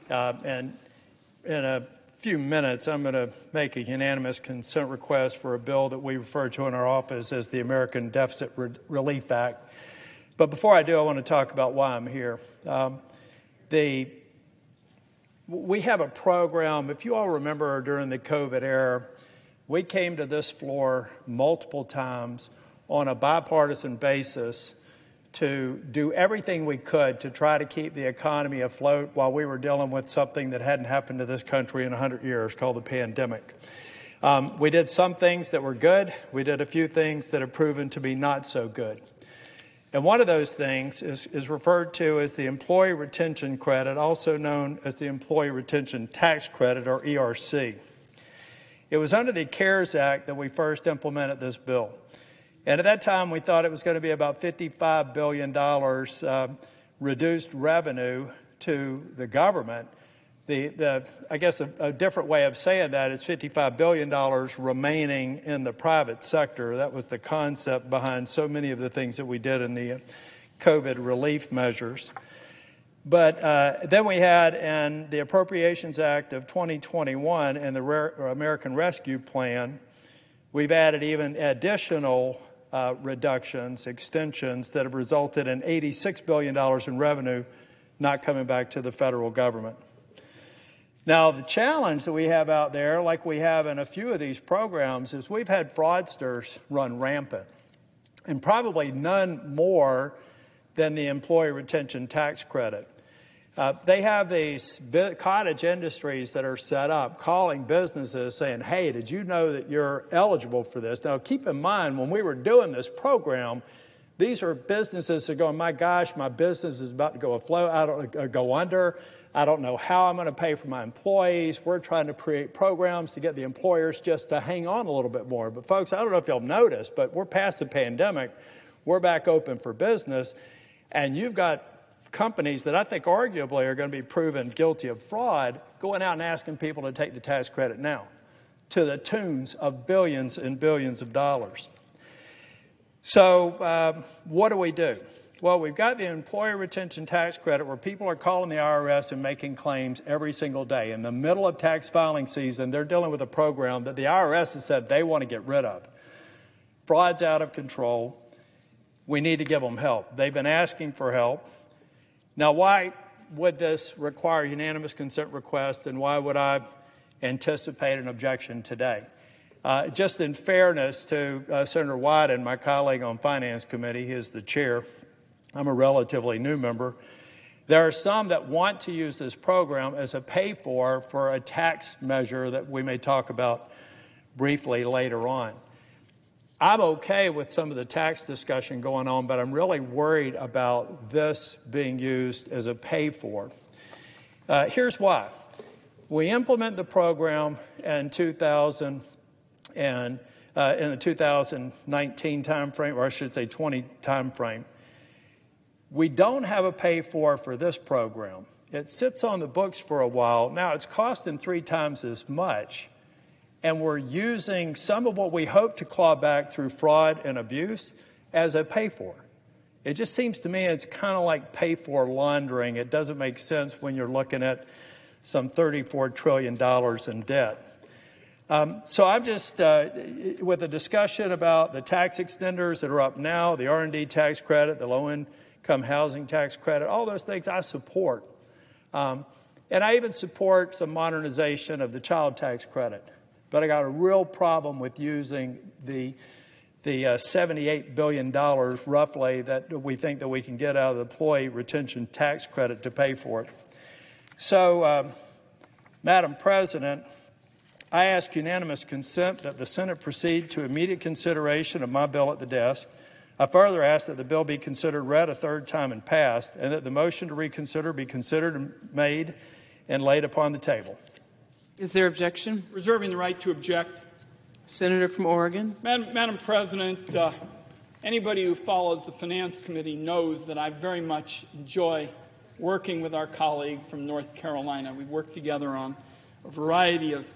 And in a few minutes, I'm going to make a unanimous consent request for a bill that we refer to in our office as the American Deficit Relief Act. But before I do, I want to talk about why I'm here. We have a program, if you all remember during the COVID era, we came to this floor multiple times on a bipartisan basis to do everything we could to try to keep the economy afloat while we were dealing with something that hadn't happened to this country in 100 years called the pandemic. We did some things that were good. We did a few things that have proven to be not so good. And one of those things is referred to as the Employee Retention Credit, also known as the Employee Retention Tax Credit, or ERC. It was under the CARES Act that we first implemented this bill. And at that time, we thought it was going to be about $55 billion reduced revenue to the government. I guess a different way of saying that is $55 billion remaining in the private sector. That was the concept behind so many of the things that we did in the COVID relief measures. But then we had in the Appropriations Act of 2021 and the American Rescue Plan, we've added even additional reductions, extensions that have resulted in $86 billion in revenue not coming back to the federal government. Now, the challenge that we have out there, like we have in a few of these programs, is we've had fraudsters run rampant, and probably none more than the Employee Retention Tax Credit. They have these cottage industries that are set up calling businesses saying, hey, did you know that you're eligible for this? Now, keep in mind, when we were doing this program, these are businesses that are going, my gosh, my business is about to go afloat, go under. I don't know how I'm going to pay for my employees. We're trying to create programs to get the employers just to hang on a little bit more. But folks, I don't know if you'll notice, but we're past the pandemic. We're back open for business. And you've got companies that I think arguably are going to be proven guilty of fraud going out and asking people to take the tax credit now to the tunes of billions and billions of dollars. So what do? Well, we've got the Employee Retention Tax Credit where people are calling the IRS and making claims every single day. In the middle of tax filing season, they're dealing with a program that the IRS has said they want to get rid of. Fraud's out of control. We need to give them help. They've been asking for help. Now, why would this require unanimous consent request, and why would I anticipate an objection today? Just in fairness to Senator Wyden, my colleague on Finance Committee, he is the chair. I'm a relatively new member. There are some that want to use this program as a pay-for a tax measure that we may talk about briefly later on. I'm okay with some of the tax discussion going on, but I'm really worried about this being used as a pay-for. Here's why. We implement the program in in the 2019 timeframe, or I should say 20 timeframe. We don't have a pay-for this program. It sits on the books for a while. Now it's costing 3 times as much. And we're using some of what we hope to claw back through fraud and abuse as a pay-for. It just seems to me it's kind of like pay-for laundering. It doesn't make sense when you're looking at some $34 trillion in debt. So I'm just, with a discussion about the tax extenders that are up now, the R&D tax credit, the low-income housing tax credit, all those things I support. And I even support some modernization of the child tax credit. But I got a real problem with using the $78 billion roughly that we think that we can get out of the Employee Retention Tax Credit to pay for it. So, Madam President, I ask unanimous consent that the Senate proceed to immediate consideration of my bill at the desk. I further ask that the bill be considered read a third time and passed, and that the motion to reconsider be considered and made and laid upon the table. Is there objection? Reserving the right to object. Senator from Oregon. Madam President, anybody who follows the Finance Committee knows that I very much enjoy working with our colleague from North Carolina. We work together on a variety of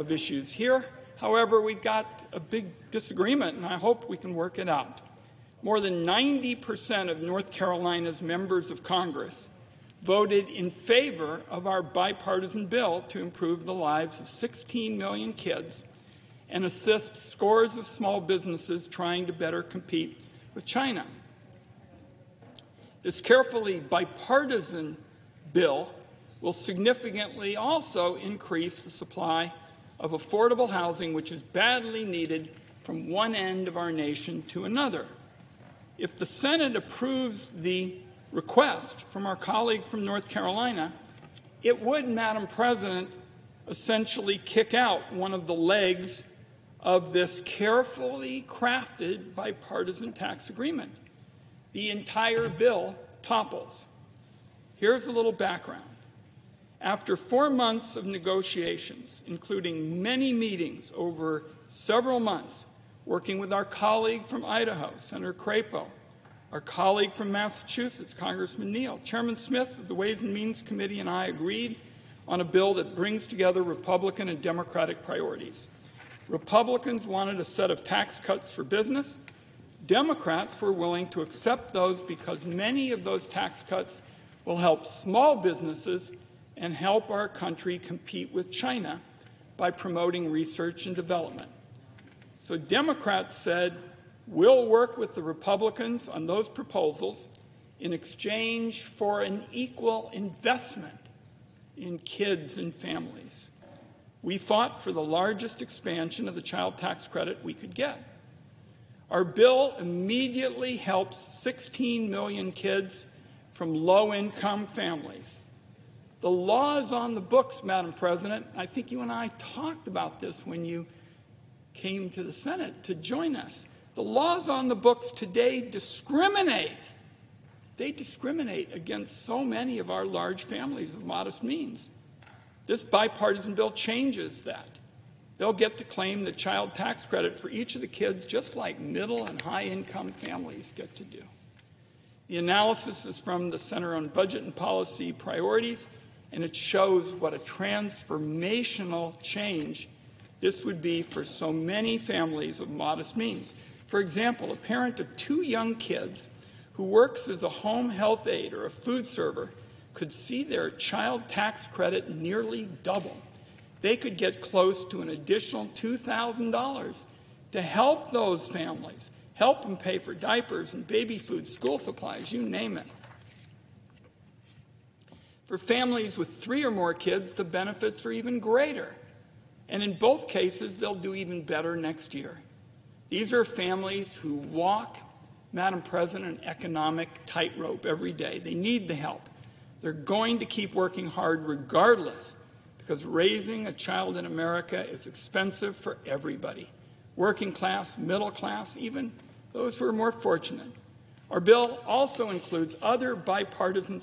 issues. Here, however, we've got a big disagreement, and I hope we can work it out. More than 90% of North Carolina's members of Congress voted in favor of our bipartisan bill to improve the lives of 16 million kids and assist scores of small businesses trying to better compete with China. This carefully bipartisan bill will significantly also increase the supply of affordable housing, which is badly needed from one end of our nation to another. If the Senate approves the request from our colleague from North Carolina, it would, Madam President, essentially kick out one of the legs of this carefully crafted bipartisan tax agreement. The entire bill topples. Here's a little background. After 4 months of negotiations, including many meetings over several months, working with our colleague from Idaho, Senator Crapo, our colleague from Massachusetts, Congressman Neal, Chairman Smith of the Ways and Means Committee and I agreed on a bill that brings together Republican and Democratic priorities. Republicans wanted a set of tax cuts for business. Democrats were willing to accept those because many of those tax cuts will help small businesses and help our country compete with China by promoting research and development. So Democrats said, we'll work with the Republicans on those proposals in exchange for an equal investment in kids and families. We fought for the largest expansion of the child tax credit we could get. Our bill immediately helps 16 million kids from low-income families. The law is on the books, Madam President. I think you and I talked about this when you came to the Senate to join us. The laws on the books today discriminate. They discriminate against so many of our large families of modest means. This bipartisan bill changes that. They'll get to claim the child tax credit for each of the kids just like middle and high-income families get to do. The analysis is from the Center on Budget and Policy Priorities, and it shows what a transformational change this would be for so many families of modest means. For example, a parent of 2 young kids who works as a home health aide or a food server could see their child tax credit nearly double. They could get close to an additional $2,000 to help those families, help them pay for diapers and baby food, school supplies, you name it. For families with 3 or more kids, the benefits are even greater. And in both cases, they'll do even better next year. These are families who walk, Madam President, an economic tightrope every day. They need the help. They're going to keep working hard regardless, because raising a child in America is expensive for everybody. Working class, middle class, even those who are more fortunate. Our bill also includes other bipartisan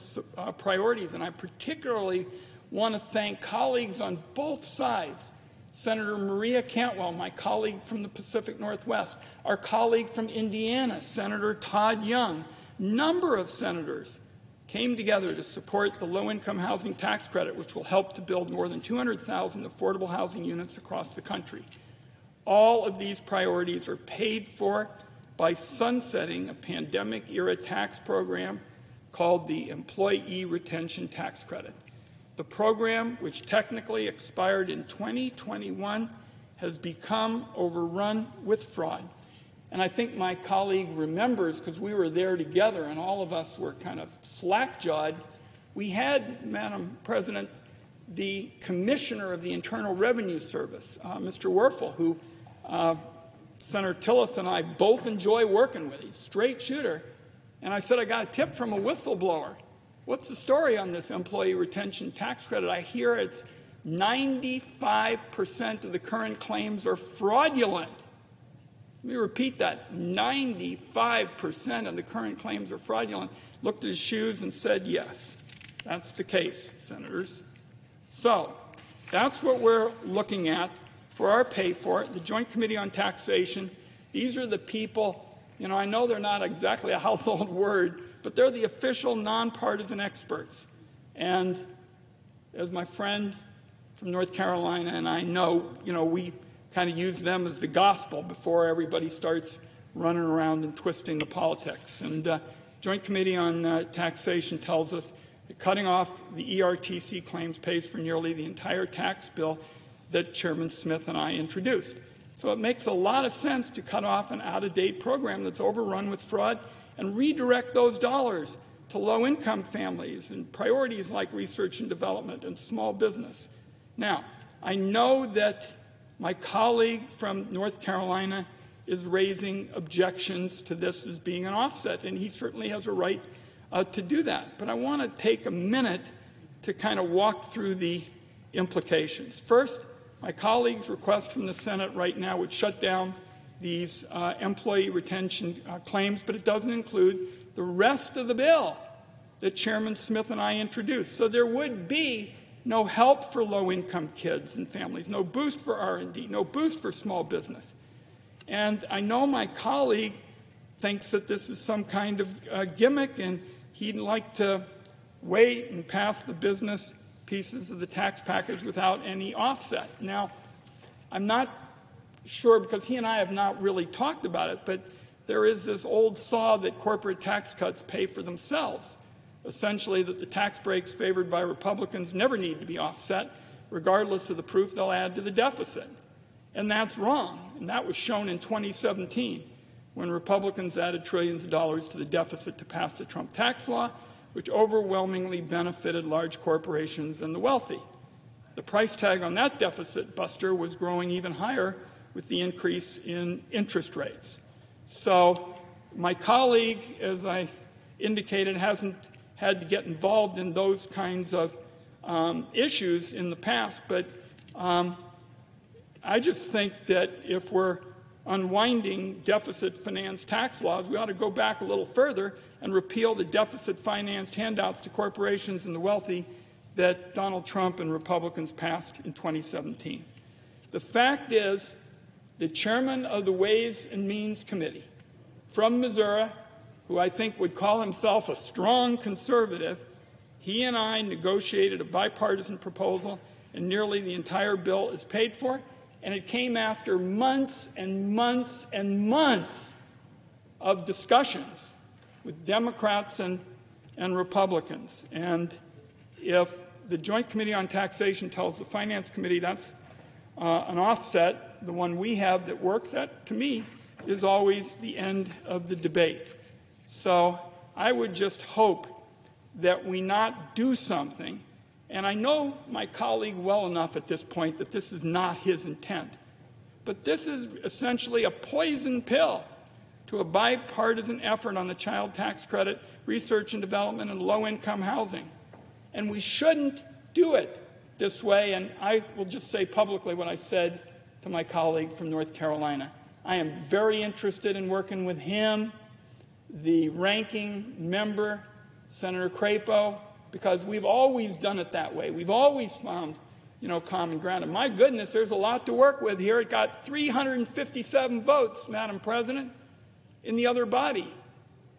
priorities, and I particularly want to thank colleagues on both sides. Senator Maria Cantwell, my colleague from the Pacific Northwest, our colleague from Indiana, Senator Todd Young, number of senators came together to support the low-income housing tax credit, which will help to build more than 200,000 affordable housing units across the country. All of these priorities are paid for by sunsetting a pandemic-era tax program called the Employee Retention Tax Credit. The program, which technically expired in 2021, has become overrun with fraud. And I think my colleague remembers, because we were there together and all of us were kind of slack-jawed. We had, Madam President, the Commissioner of the Internal Revenue Service, Mr. Werfel, who Senator Tillis and I both enjoy working with. He's a straight shooter. And I said, I got a tip from a whistleblower. What's the story on this employee retention tax credit? I hear it's 95% of the current claims are fraudulent. Let me repeat that. 95% of the current claims are fraudulent. Looked at his shoes and said, yes, that's the case, senators. So that's what we're looking at for our pay for it. The Joint Committee on Taxation, these are the people, I know they're not exactly a household word, but they're the official nonpartisan experts. And as my friend from North Carolina and I know, we kind of use them as the gospel before everybody starts running around and twisting the politics. And Joint Committee on Taxation tells us that cutting off the ERTC claims pays for nearly the entire tax bill that Chairman Smith and I introduced. So it makes a lot of sense to cut off an out-of-date program that's overrun with fraud and redirect those dollars to low-income families and priorities like research and development and small business. Now, I know that my colleague from North Carolina is raising objections to this as being an offset, and he certainly has a right to do that. But I want to take a minute to kind of walk through the implications. First, my colleague's request from the Senate right now would shut down these employee retention claims, but it doesn't include the rest of the bill that Chairman Smith and I introduced. So there would be no help for low-income kids and families, no boost for R&D, no boost for small business. And I know my colleague thinks that this is some kind of gimmick, and he'd like to wait and pass the business pieces of the tax package without any offset. Now, I'm not sure, because he and I have not really talked about it, but there is this old saw that corporate tax cuts pay for themselves. Essentially, that the tax breaks favored by Republicans never need to be offset, regardless of the proof they'll add to the deficit. And that's wrong. And that was shown in 2017, when Republicans added trillions of dollars to the deficit to pass the Trump tax law, which overwhelmingly benefited large corporations and the wealthy. The price tag on that deficit buster was growing even higher with the increase in interest rates. So my colleague, as I indicated, hasn't had to get involved in those kinds of issues in the past, but I just think that if we're unwinding deficit-financed tax laws, we ought to go back a little further and repeal the deficit-financed handouts to corporations and the wealthy that Donald Trump and Republicans passed in 2017. The fact is, the chairman of the Ways and Means Committee from Missouri, who I think would call himself a strong conservative, he and I negotiated a bipartisan proposal, and nearly the entire bill is paid for, and it came after months and months and months of discussions with Democrats and Republicans. And if the Joint Committee on Taxation tells the Finance Committee that's an offset, the one we have that works, that, to me, is always the end of the debate. So I would just hope that we not do something, and I know my colleague well enough at this point that this is not his intent, but this is essentially a poison pill to a bipartisan effort on the child tax credit, research and development, and low-income housing. And we shouldn't do it this way, and I will just say publicly what I said to my colleague from North Carolina. I am very interested in working with him, the ranking member, Senator Crapo, because we've always done it that way. We've always found, common ground. And my goodness, there's a lot to work with here. It got 357 votes, Madam President, in the other body.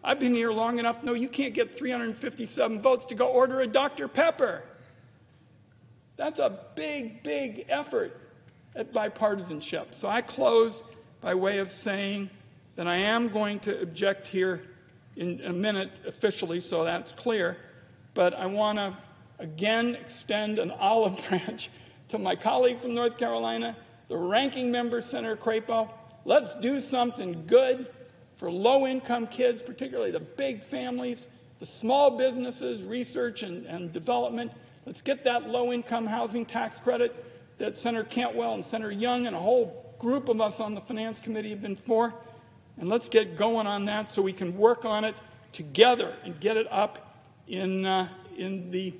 I've been here long enough to know you can't get 357 votes to go order a Dr. Pepper. That's a big, big effort at bipartisanship. So I close by way of saying that I am going to object here in a minute officially, so that's clear. But I want to again extend an olive branch to my colleague from North Carolina, the ranking member, Senator Crapo. Let's do something good for low-income kids, particularly the big families, the small businesses, research and development. Let's get that low-income housing tax credit that Senator Cantwell and Senator Young and a whole group of us on the Finance Committee have been for. And let's get going on that so we can work on it together and get it up in the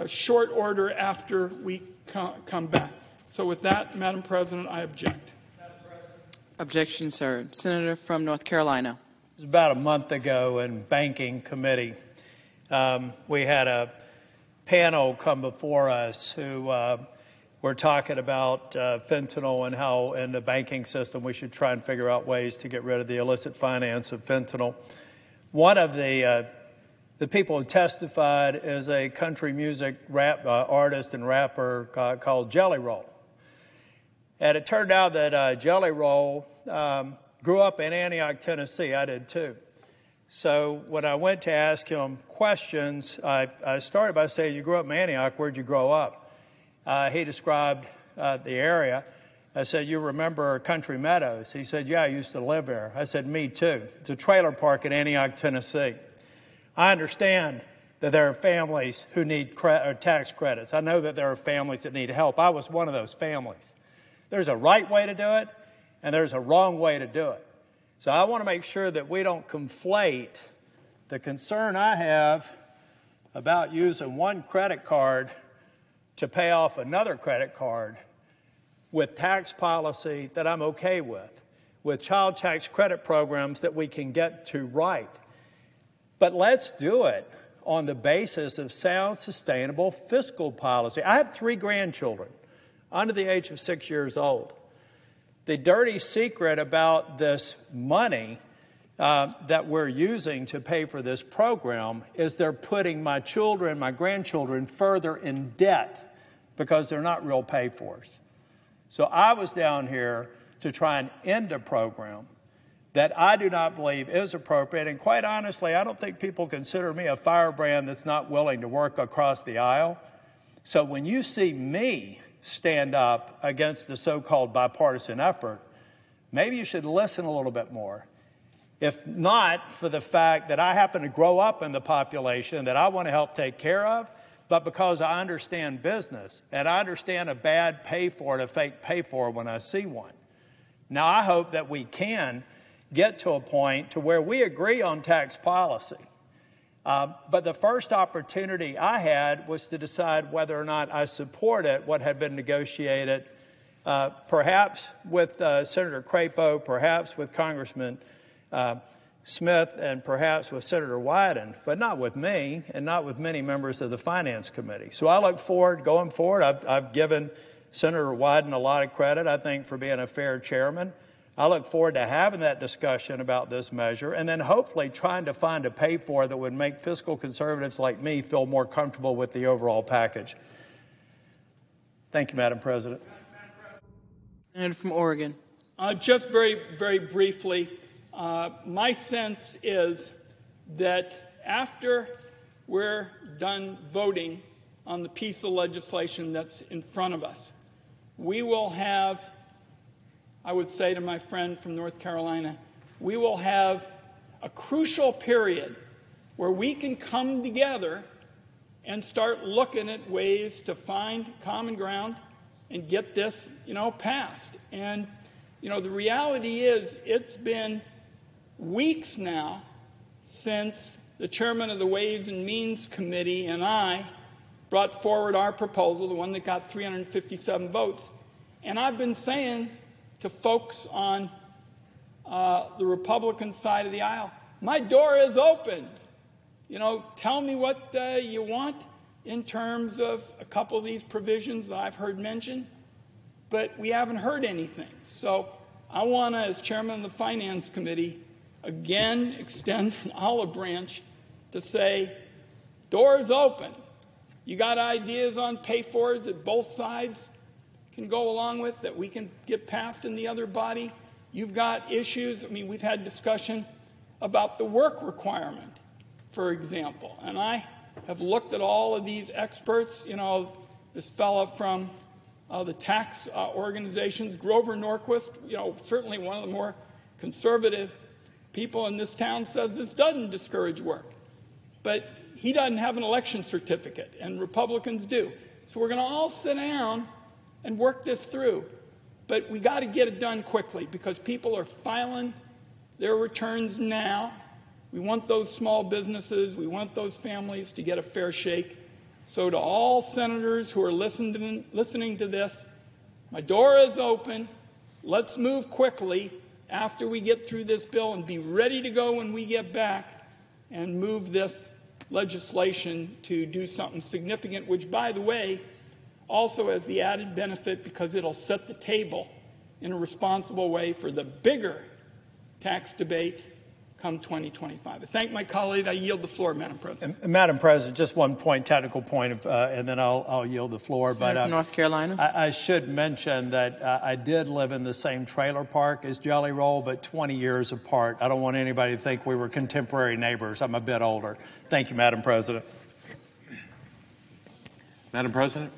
short order after we come back. So with that, Madam President, I object. Objections heard. Senator from North Carolina. It was about a month ago in Banking Committee. We had a panel come before us who were talking about fentanyl and how in the banking system we should try and figure out ways to get rid of the illicit finance of fentanyl. One of the people who testified is a country music rap artist and rapper called Jelly Roll. And it turned out that Jelly Roll grew up in Antioch, Tennessee. I did too. So when I went to ask him questions, I started by saying, you grew up in Antioch, where'd you grow up? He described the area. I said, you remember Country Meadows? He said, yeah, I used to live there. I said, me too. It's a trailer park in Antioch, Tennessee. I understand that there are families who need tax credits. I know that there are families that need help. I was one of those families. There's a right way to do it, and there's a wrong way to do it. So I want to make sure that we don't conflate the concern I have about using one credit card to pay off another credit card with tax policy that I'm okay with child tax credit programs that we can get to right. But let's do it on the basis of sound, sustainable fiscal policy. I have 3 grandchildren under the age of 6 years old. The dirty secret about this money that we're using to pay for this program is they're putting my children, my grandchildren, further in debt because they're not real pay-fors. So I was down here to try and end a program that I do not believe is appropriate. And quite honestly, I don't think people consider me a firebrand that's not willing to work across the aisle. So when you see me stand up against the so-called bipartisan effort, maybe you should listen a little bit more. If not for the fact that I happen to grow up in the population that I want to help take care of, but because I understand business and I understand a bad pay for and a fake pay for when I see one. Now, I hope that we can get to a point to where we agree on tax policy. But the first opportunity I had was to decide whether or not I supported what had been negotiated, perhaps with Senator Crapo, perhaps with Congressman Smith, and perhaps with Senator Wyden, but not with me and not with many members of the Finance Committee. So I look forward, going forward, I've given Senator Wyden a lot of credit, I think, for being a fair chairman. I look forward to having that discussion about this measure and then hopefully trying to find a pay-for that would make fiscal conservatives like me feel more comfortable with the overall package. Thank you, Madam President. Senator from Oregon. Just very, very briefly, my sense is that after we're done voting on the piece of legislation that's in front of us, we will have, I would say to my friend from North Carolina, we will have a crucial period where we can come together and start looking at ways to find common ground and get this, passed. And, the reality is it's been weeks now since the chairman of the Ways and Means Committee and I brought forward our proposal, the one that got 357 votes. And I've been saying to folks on the Republican side of the aisle, my door is open. Tell me what you want in terms of a couple of these provisions that I've heard mentioned, but we haven't heard anything. So I want to, as chairman of the Finance Committee, again extend an olive branch to say, doors open. You got ideas on pay-fors that both sides can go along with that we can get passed in the other body. You've got issues. We've had discussion about the work requirement, for example. And I have looked at all of these experts. This fellow from the tax organizations, Grover Norquist, certainly one of the more conservative people in this town, says this doesn't discourage work. But he doesn't have an election certificate, and Republicans do. So we're going to all sit down and work this through. But we got to get it done quickly because people are filing their returns now. We want those small businesses, we want those families to get a fair shake. So to all senators who are listening to this, my door is open. Let's move quickly after we get through this bill and be ready to go when we get back and move this legislation to do something significant, which, by the way, also has the added benefit because it'll set the table in a responsible way for the bigger tax debate come 2025. I thank my colleague. I yield the floor, Madam President. Madam President, just one point, technical point, and then I'll yield the floor. Senator from North Carolina. I should mention that I did live in the same trailer park as Jelly Roll, but 20 years apart. I don't want anybody to think we were contemporary neighbors. I'm a bit older. Thank you, Madam President. Madam President.